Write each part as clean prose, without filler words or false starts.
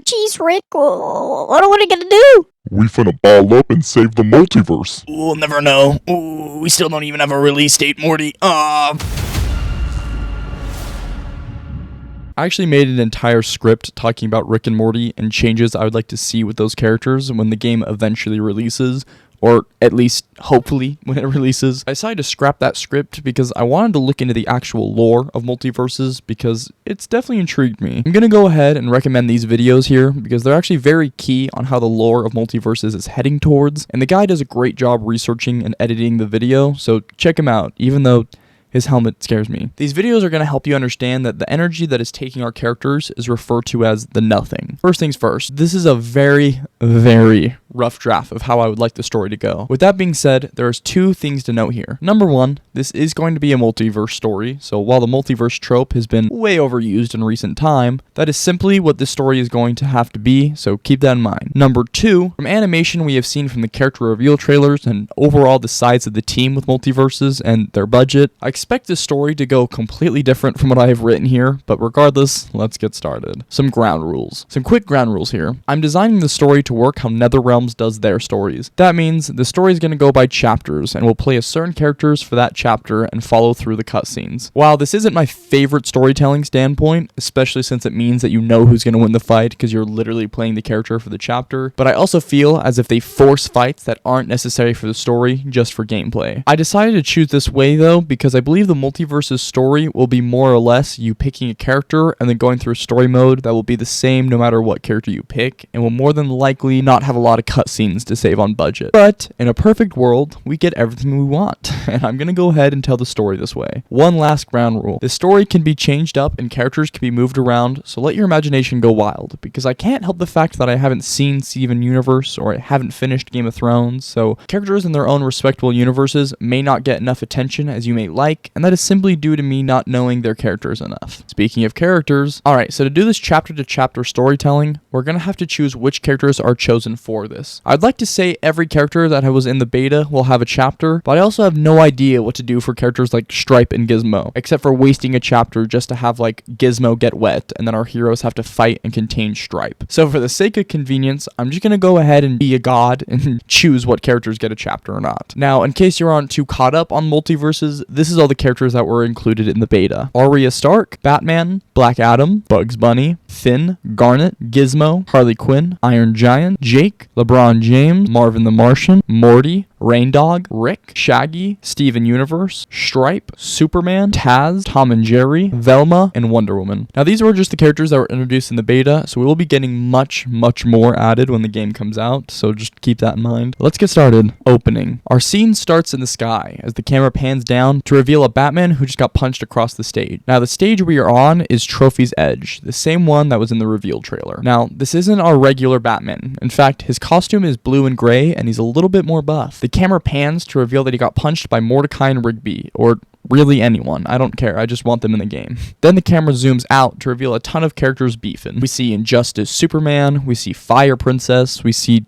Jeez, Rick, what are we gonna do? We finna ball up and save the multiverse. We'll never know. Ooh, we still don't even have a release date, Morty. I actually made an entire script talking about Rick and Morty and changes I would like to see with those characters when the game eventually releases, or at least hopefully when it releases. I decided to scrap that script because I wanted to look into the actual lore of MultiVersus because it's definitely intrigued me. I'm gonna go ahead and recommend these videos here because they're actually very key on how the lore of MultiVersus is heading towards, and the guy does a great job researching and editing the video, so check him out, even though his helmet scares me. These videos are going to help you understand that the energy that is taking our characters is referred to as the nothing. First things first, this is a very, very rough draft of how I would like the story to go. With that being said, there's two things to note here. Number one, this is going to be a multiverse story, so while the multiverse trope has been way overused in recent time, that is simply what this story is going to have to be, so keep that in mind. Number two, from animation we have seen from the character reveal trailers and overall the size of the team with MultiVersus and their budget, I expect this story to go completely different from what I have written here, but regardless, let's get started. Some ground rules. Some quick ground rules here. I'm designing the story to work how NetherRealms does their stories. That means the story is going to go by chapters and will play as certain characters for that chapter and follow through the cutscenes. While this isn't my favorite storytelling standpoint, especially since it means that you know who's going to win the fight because you're literally playing the character for the chapter, but I also feel as if they force fights that aren't necessary for the story just for gameplay. I decided to choose this way though because I believe the MultiVersus story will be more or less you picking a character and then going through a story mode that will be the same no matter what character you pick and will more than likely not have a lot of cutscenes to save on budget. But in a perfect world, we get everything we want, and I'm gonna go ahead and tell the story this way. One last ground rule. The story can be changed up and characters can be moved around, so let your imagination go wild, because I can't help the fact that I haven't seen Steven Universe or I haven't finished Game of Thrones, so characters in their own respectable universes may not get enough attention as you may like, and that is simply due to me not knowing their characters enough. Speaking of characters, alright, so to do this chapter to chapter storytelling, we're gonna have to choose which characters are chosen for this. I'd like to say every character that was in the beta will have a chapter, but I also have no idea what to do for characters like Stripe and Gizmo, except for wasting a chapter just to have like Gizmo get wet and then our heroes have to fight and contain Stripe. So for the sake of convenience, I'm just gonna go ahead and be a god and choose what characters get a chapter or not. Now, in case you aren't too caught up on MultiVersus, this is all the characters that were included in the beta. Arya Stark, Batman, Black Adam, Bugs Bunny, Finn, Garnet, Gizmo, Harley Quinn, Iron Giant, Jake, LeBron James, Marvin the Martian, Morty, Raindog, Rick, Shaggy, Steven Universe, Stripe, Superman, Taz, Tom and Jerry, Velma, and Wonder Woman. Now these were just the characters that were introduced in the beta, so we will be getting much more added when the game comes out, so just keep that in mind. Let's get started. Opening. Our scene starts in the sky as the camera pans down to reveal a Batman who just got punched across the stage. Now the stage we are on is Trophy's Edge, the same one that was in the reveal trailer. Now this isn't our regular Batman. In fact, his costume is blue and gray and he's a little bit more buff. The camera pans to reveal that he got punched by Mordecai and Rigby, or really anyone. I don't care. I just want them in the game. Then the camera zooms out to reveal a ton of characters beefing. We see Injustice Superman, we see Fire Princess, we see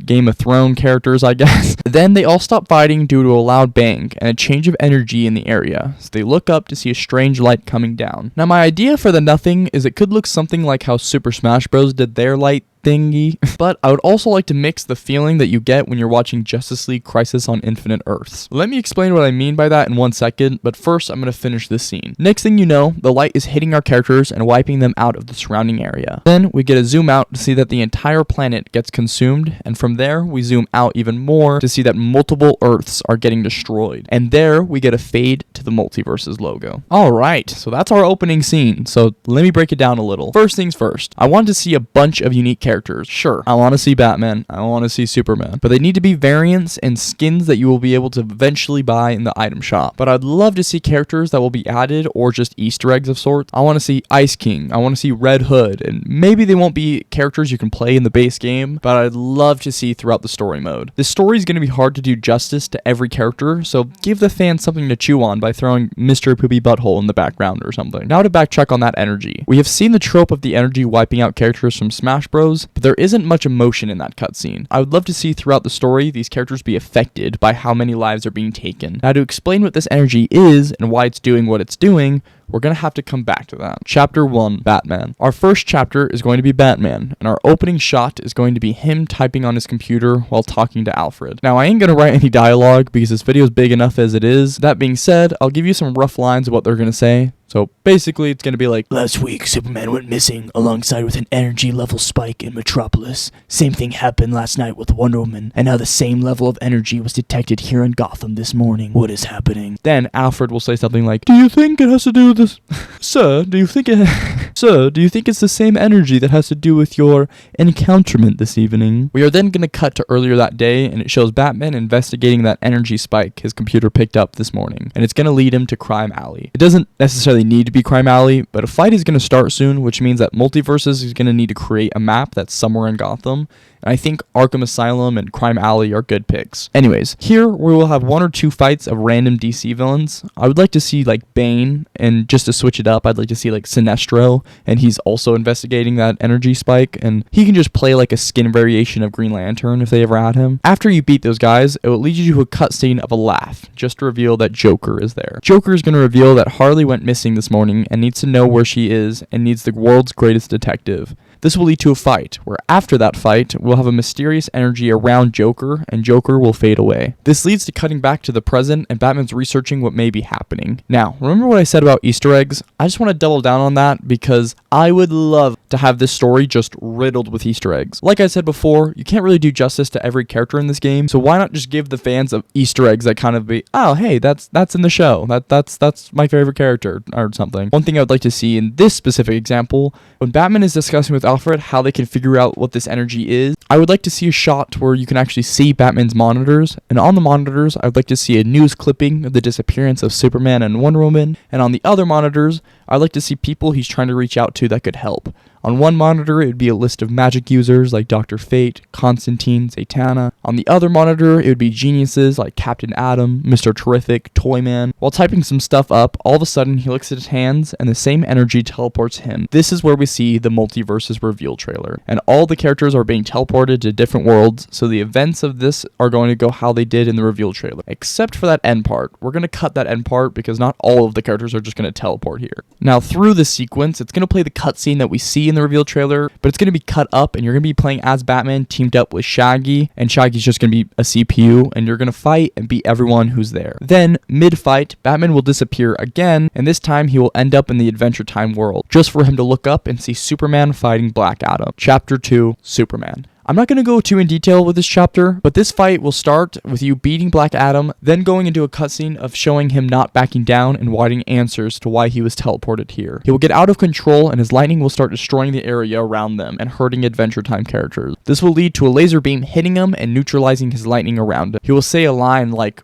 Game of Thrones characters, I guess. Then they all stop fighting due to a loud bang and a change of energy in the area. So they look up to see a strange light coming down. Now my idea for the nothing is it could look something like how Super Smash Bros. Did their light thingy, but I would also like to mix the feeling that you get when you're watching Justice League Crisis on Infinite Earths. Let me explain what I mean by that in 1 second, but first I'm going to finish this scene. Next thing you know, the light is hitting our characters and wiping them out of the surrounding area. Then we get a zoom out to see that the entire planet gets consumed, and from there we zoom out even more to see that multiple Earths are getting destroyed. And there we get a fade to the MultiVersus logo. Alright, so that's our opening scene, so let me break it down a little. First things first, I wanted to see a bunch of unique characters. Sure, I want to see Batman, I want to see Superman, but they need to be variants and skins that you will be able to eventually buy in the item shop. But I'd love to see characters that will be added or just Easter eggs of sorts. I want to see Ice King, I want to see Red Hood, and maybe they won't be characters you can play in the base game, but I'd love to see throughout the story mode. This story is going to be hard to do justice to every character, so give the fans something to chew on by throwing Mr. Poopy Butthole in the background or something. Now to backtrack on that energy. We have seen the trope of the energy wiping out characters from Smash Bros, but there isn't much emotion in that cutscene. I would love to see throughout the story these characters be affected by how many lives are being taken. Now to explain what this energy is and why it's doing what it's doing, we're going to have to come back to that. Chapter 1, Batman. Our first chapter is going to be Batman, and our opening shot is going to be him typing on his computer while talking to Alfred. Now, I ain't going to write any dialogue because this video is big enough as it is. That being said, I'll give you some rough lines of what they're going to say. So basically, it's going to be like, Last week, Superman went missing alongside with an energy level spike in Metropolis. Same thing happened last night with Wonder Woman, and now the same level of energy was detected here in Gotham this morning. What is happening? then Alfred will say something like, do you think it has to do with this? Sir, do you think it's the same energy that has to do with your encounterment this evening? We are then going to cut to earlier that day, and it shows Batman investigating that energy spike his computer picked up this morning, and it's going to lead him to Crime Alley. It doesn't necessarily need to be Crime Alley, but a fight is going to start soon, which means that MultiVersus is going to need to create a map that's somewhere in Gotham. And I think Arkham Asylum and Crime Alley are good picks. Anyways, here we will have 1 or 2 fights of random DC villains. I would like to see like Bane, and just to switch it up, I'd like to see like Sinestro, and he's also investigating that energy spike, and he can just play like a skin variation of Green Lantern if they ever had him. After you beat those guys, it will lead you to a cutscene of a laugh, just to reveal that Joker is there. Joker is going to reveal that Harley went missing this morning and needs to know where she is and needs the world's greatest detective. This will lead to a fight, where after that fight, we'll have a mysterious energy around Joker, and Joker will fade away. This leads to cutting back to the present, and Batman's researching what may be happening. Now, remember what I said about Easter eggs? I just want to double down on that, because I would love to have this story just riddled with Easter eggs. Like I said before, you can't really do justice to every character in this game, so why not just give the fans of Easter eggs that kind of be, oh, hey, that's in the show. That's my favorite character, or something. One thing I would like to see in this specific example, when Batman is discussing with Alfred how they can figure out what this energy is, I would like to see a shot where you can actually see Batman's monitors, and on the monitors, I would like to see a news clipping of the disappearance of Superman and Wonder Woman, and on the other monitors, I'd like to see people he's trying to reach out to that could help. On one monitor, it would be a list of magic users like Dr. Fate, Constantine, Zatanna. On the other monitor, it would be geniuses like Captain Atom, Mr. Terrific, Toyman. While typing some stuff up, all of a sudden he looks at his hands and the same energy teleports him. This is where we see the MultiVersus reveal trailer. And all the characters are being teleported to different worlds, so the events of this are going to go how they did in the reveal trailer. Except for that end part. We're going to cut that end part because not all of the characters are just going to teleport here. Now, through this sequence, it's going to play the cutscene that we see in the reveal trailer, but it's going to be cut up, and you're going to be playing as Batman teamed up with Shaggy, and Shaggy's just going to be a CPU, and you're going to fight and beat everyone who's there. Then, mid-fight, Batman will disappear again, and this time he will end up in the Adventure Time world, just for him to look up and see Superman fighting Black Adam. Chapter 2, Superman. I'm not going to go too in detail with this chapter, but this fight will start with you beating Black Adam, then going into a cutscene of showing him not backing down and wanting answers to why he was teleported here. He will get out of control, and his lightning will start destroying the area around them and hurting Adventure Time characters. This will lead to a laser beam hitting him and neutralizing his lightning around him. He will say a line like,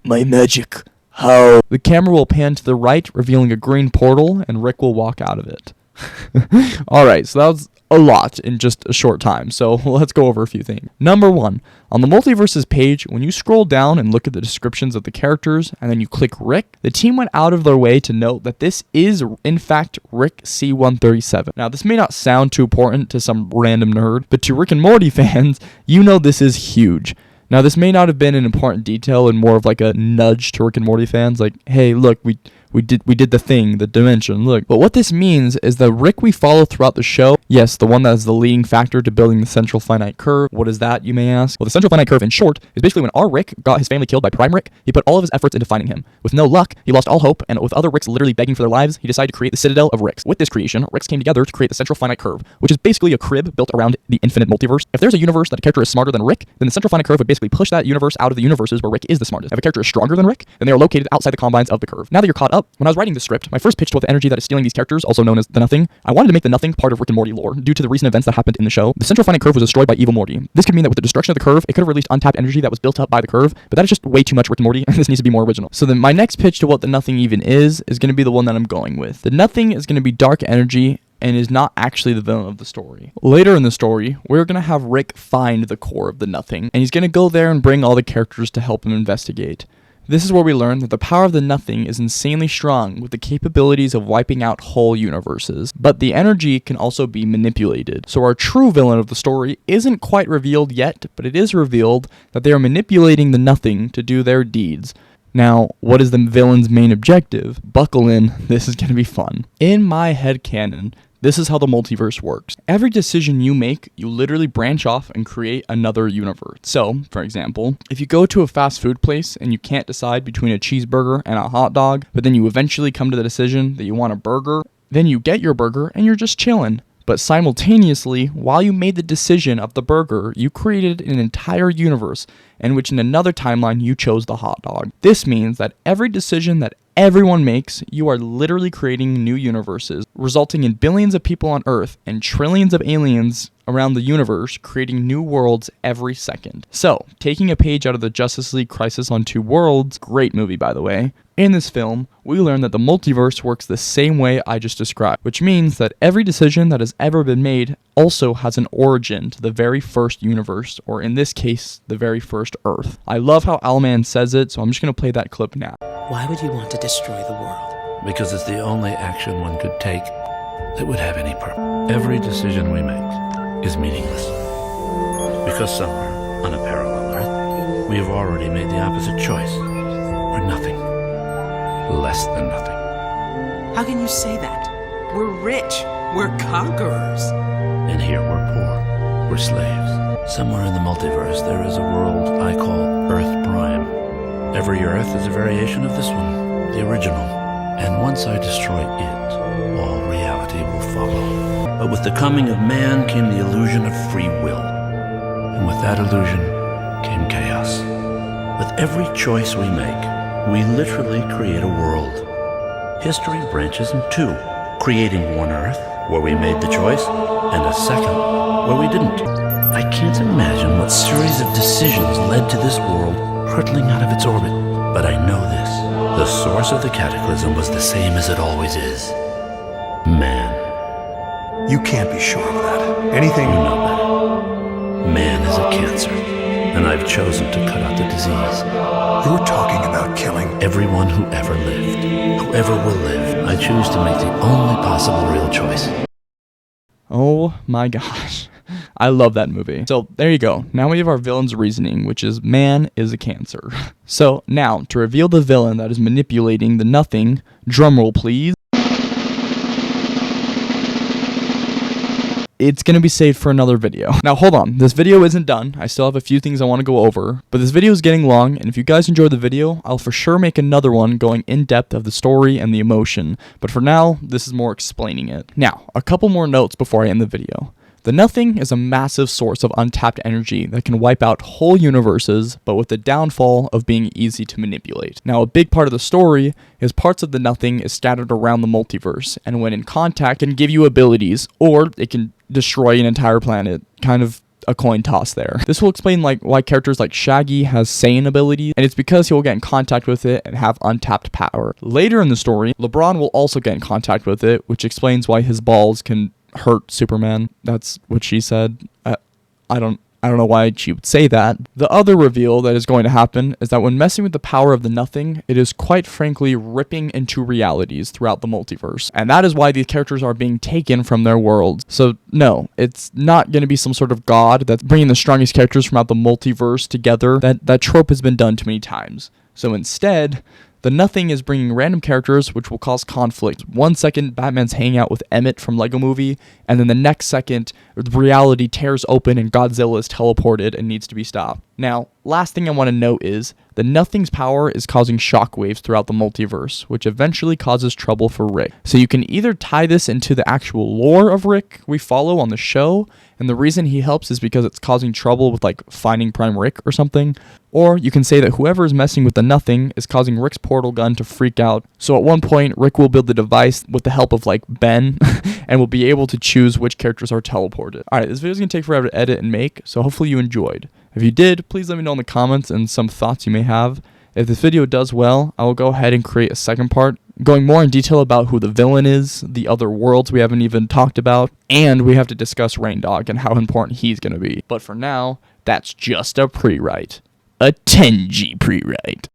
My magic. How? The camera will pan to the right, revealing a green portal, and Rick will walk out of it. Alright, so that was a lot in just a short time, so let's go over a few things. Number 1, on the MultiVersus page, when you scroll down and look at the descriptions of the characters, and then you click Rick, the team went out of their way to note that this is, in fact, Rick C-137. Now, this may not sound too important to some random nerd, but to Rick and Morty fans, you know this is huge. Now, this may not have been an important detail and more of like a nudge to Rick and Morty fans, like, hey, look, we did the thing, the dimension, look. But what this means is the Rick we follow throughout the show, yes, the one that is the leading factor to building the central finite curve. What is that, you may ask? Well, the central finite curve, in short, is basically when our Rick got his family killed by Prime Rick, he put all of his efforts into finding him. With no luck, he lost all hope, and with other Ricks literally begging for their lives, he decided to create the Citadel of Ricks. With this creation, Ricks came together to create the central finite curve, which is basically a crib built around the infinite multiverse. If there's a universe that a character is smarter than Rick, then the central finite curve would basically push that universe out of the universes where Rick is the smartest. If a character is stronger than Rick, then they are located outside the confines of the curve. Now that you're caught up, when I was writing the script, my first pitch to the energy that is stealing these characters, also known as the Nothing, I wanted to make the Nothing part of Rick and Morty lore, due to the recent events that happened in the show. The central finite curve was destroyed by evil Morty. This could mean that with the destruction of the curve, it could have released untapped energy that was built up by the curve, but that is just way too much Rick and Morty, and this needs to be more original. So then my next pitch to what the Nothing even is going to be the one that I'm going with. The Nothing is going to be dark energy, and is not actually the villain of the story. Later in the story, we're going to have Rick find the core of the Nothing, and he's going to go there and bring all the characters to help him investigate. This is where we learn that the power of the Nothing is insanely strong, with the capabilities of wiping out whole universes. But the energy can also be manipulated. So our true villain of the story isn't quite revealed yet, but it is revealed that they are manipulating the Nothing to do their deeds. Now, what is the villain's main objective? Buckle in, this is going to be fun. In my headcanon, this is how the multiverse works. Every decision you make, you literally branch off and create another universe. So, for example, if you go to a fast food place and you can't decide between a cheeseburger and a hot dog, but then you eventually come to the decision that you want a burger, then you get your burger and you're just chilling. But simultaneously, while you made the decision of the burger, you created an entire universe in which in another timeline you chose the hot dog. This means that every decision that everyone makes, you are literally creating new universes, resulting in billions of people on Earth and trillions of aliens around the universe, creating new worlds every second. So, taking a page out of the Justice League Crisis on Two Worlds, great movie by the way, in this film, we learn that the multiverse works the same way I just described, which means that every decision that has ever been made also has an origin to the very first universe, or in this case, the very first Earth. I love how Owlman says it, so I'm just going to play that clip now. Why would you want to destroy the world? Because it's the only action one could take that would have any purpose. Every decision we make is meaningless. Because somewhere on a parallel Earth, we have already made the opposite choice. We're nothing. Less than nothing. How can you say that? We're rich. We're conquerors. And here we're poor. We're slaves. Somewhere in the multiverse, there is a world I call Earth Prime. Every Earth is a variation of this one, the original. And once I destroy it, all reality will follow. But with the coming of man came the illusion of free will. And with that illusion came chaos. With every choice we make, we literally create a world. History branches in two, creating one Earth, where we made the choice, and a second, where we didn't. I can't imagine what series of decisions led to this world hurtling out of its orbit. But I know this. The source of the cataclysm was the same as it always is. Man. You can't be sure of that. Anything... You know better. Man is a cancer, and I've chosen to cut out the disease. You're talking about killing everyone who ever lived, whoever will live. I choose to make the only possible real choice. Oh my gosh. I love that movie. So there you go. Now we have our villain's reasoning, which is man is a cancer. So now, to reveal the villain that is manipulating the nothing, drumroll please. It's going to be saved for another video. Now hold on, this video isn't done. I still have a few things I want to go over, but this video is getting long, and if you guys enjoyed the video, I'll for sure make another one going in depth of the story and the emotion, but for now, this is more explaining it. Now, a couple more notes before I end the video. The nothing is a massive source of untapped energy that can wipe out whole universes, but with the downfall of being easy to manipulate. Now, a big part of the story is parts of the nothing is scattered around the multiverse, and when in contact can give you abilities, or it can destroy an entire planet, kind of a coin toss there. This will explain why characters like Shaggy has Saiyan abilities, and it's because he will get in contact with it and have untapped power. Later in the story, LeBron will also get in contact with it, which explains why his balls can hurt Superman. That's what she said. I don't know why she would say that. The other reveal that is going to happen is that when messing with the power of the nothing, it is quite frankly ripping into realities throughout the multiverse. And that is why these characters are being taken from their worlds. So no, it's not going to be some sort of god that's bringing the strongest characters from out the multiverse together. That trope has been done too many times. So instead, the nothing is bringing random characters which will cause conflict. 1 second, Batman's hanging out with Emmett from Lego Movie, and then the next second, reality tears open and Godzilla is teleported and needs to be stopped. Now, last thing I want to note is, the nothing's power is causing shockwaves throughout the multiverse, which eventually causes trouble for Rick. So you can either tie this into the actual lore of Rick we follow on the show, and the reason he helps is because it's causing trouble with finding Prime Rick or something, or you can say that whoever is messing with the nothing is causing Rick's portal gun to freak out. So at one point, Rick will build the device with the help of Ben, and will be able to choose which characters are teleported. Alright, this video is going to take forever to edit and make, so hopefully you enjoyed. If you did, please let me know in the comments and some thoughts you may have. If this video does well, I will go ahead and create a second part, going more in detail about who the villain is, the other worlds we haven't even talked about, and we have to discuss Rain Dog and how important he's going to be. But for now, that's just a pre-write. A 10G pre-write.